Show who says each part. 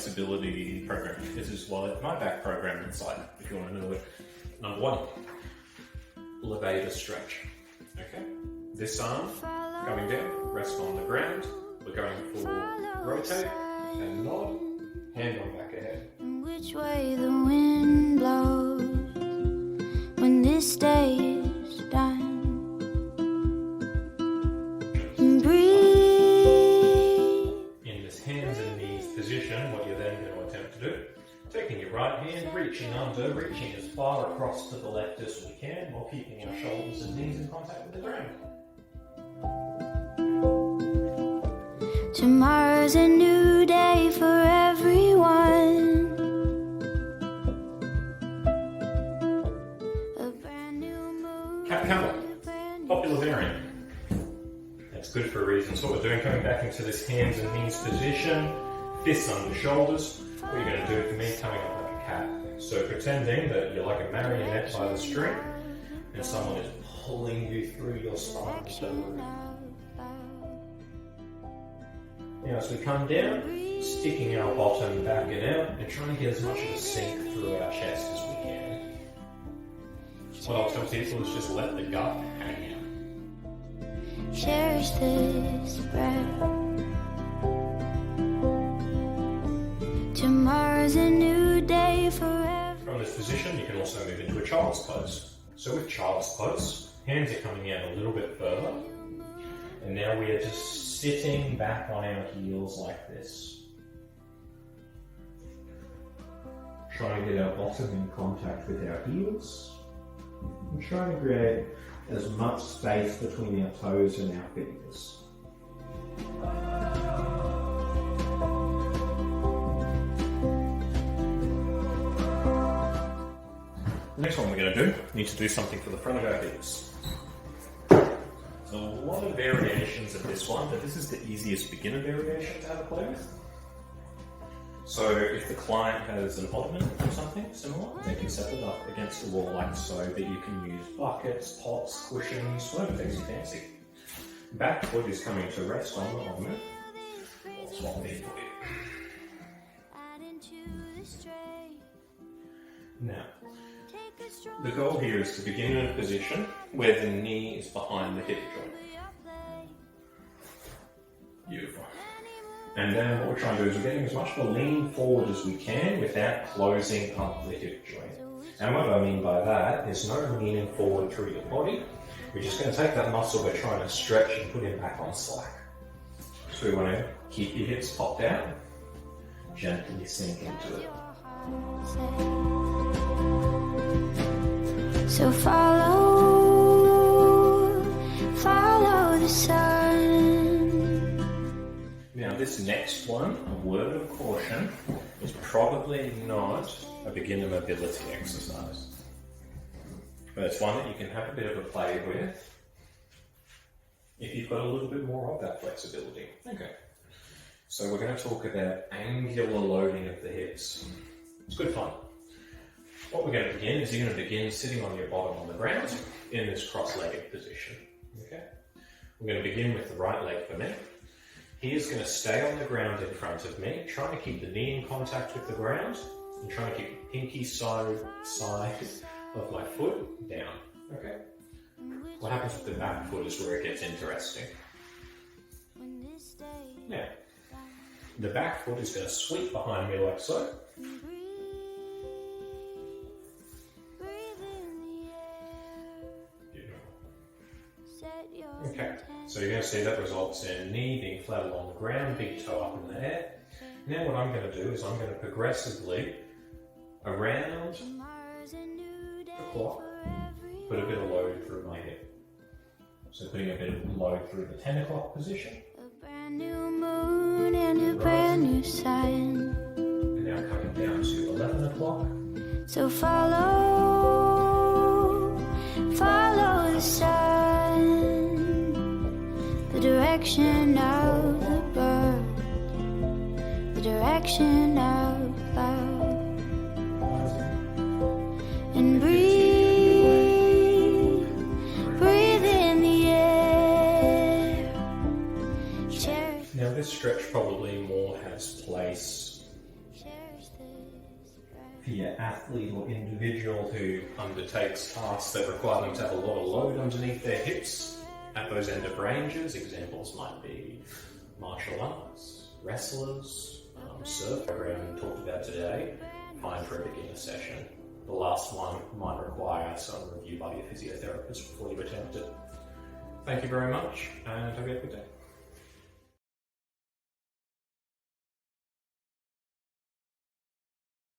Speaker 1: flexibility program. This is what my back program inside, if you want to know it. Number 1, levator stretch. Okay, this arm going down, rest on the ground. We're going for rotate and nod, hand on back ahead.
Speaker 2: Which way the wind blows when this day is done. And breathe.
Speaker 1: In this hands and knees position, what you're then going to attempt to do, taking your right hand, reaching under, reaching as far across to the left as we can, while keeping our shoulders and knees in contact with the ground.
Speaker 2: Tomorrow's a new day for everyone. A brand new moon.
Speaker 1: Cat cow, popular variant. That's good for a reason. So what we're doing, coming back into this hands and knees position, fists under shoulders. What you're going to do for me, coming up like a cat. So pretending that you're like a marionette by the string, and someone is pulling you through your spine. Now as we come down, sticking our bottom back and out, and trying to get as much of a sink through our chest as we can. What I'll tell people is just let the gut hang out.
Speaker 2: Cherish this breath. Tomorrow's a new day forever.
Speaker 1: From this position, you can also move into a child's pose. So with child's pose, hands are coming out a little bit further. And now we are just sitting back on our heels like this. Trying to get our bottom in contact with our heels. And trying to create as much space between our toes and our fingers. The next one we're going to do, we need to do something for the front of our hips. So a lot of variations of this one, but this is the easiest beginner variation to have a play with. So if the client has an ottoman or something similar, they can set it up against the wall like so, that you can use buckets, pots, cushions, whatever makes you fancy. Back foot is coming to rest on the ottoman. That's what we need for you. Now, the goal here is to begin in a position where the knee is behind the hip joint. Beautiful. And then what we're trying to do is we're getting as much of a lean forward as we can without closing up the hip joint. And what I mean by that is no leaning forward through your body. We're just going to take that muscle we're trying to stretch and put it back on slack. So we want to keep your hips popped out, gently sink into it.
Speaker 2: So follow the sun.
Speaker 1: Now this next one, a word of caution, is probably not a beginner mobility exercise. But it's one that you can have a bit of a play with if you've got a little bit more of that flexibility. Okay. So we're going to talk about angular loading of the hips. It's good fun. What we're going to begin is you're going to begin sitting on your bottom on the ground in this cross-legged position. Okay. We're going to begin with the right leg for me. He is going to stay on the ground in front of me, trying to keep the knee in contact with the ground, and trying to keep the pinky side of my foot down. Okay. What happens with the back foot is where it gets interesting. Now, the back foot is going to sweep behind me like so. Okay, so you're going to see that results in knee being flat along the ground, big toe up in the air. Now what I'm going to do is I'm going to progressively, around the clock, put a bit of load through my hip. So putting a bit of load through the 10 o'clock position.
Speaker 2: A brand new moon and a brand new sun.
Speaker 1: And now coming down to 11 o'clock.
Speaker 2: So follow the sun, the direction of the bird, the direction of love, and breathe in the air.
Speaker 1: Now this stretch probably more has place
Speaker 2: cherish this breath.
Speaker 1: For your athlete or individual who undertakes tasks that require them to have a lot of load underneath their hips at those end of ranges, examples might be martial arts, wrestlers, surf program talked about today, fine for a beginner session. The last one might require some review by your physiotherapist before you attempt it. Thank you very much and have a good day.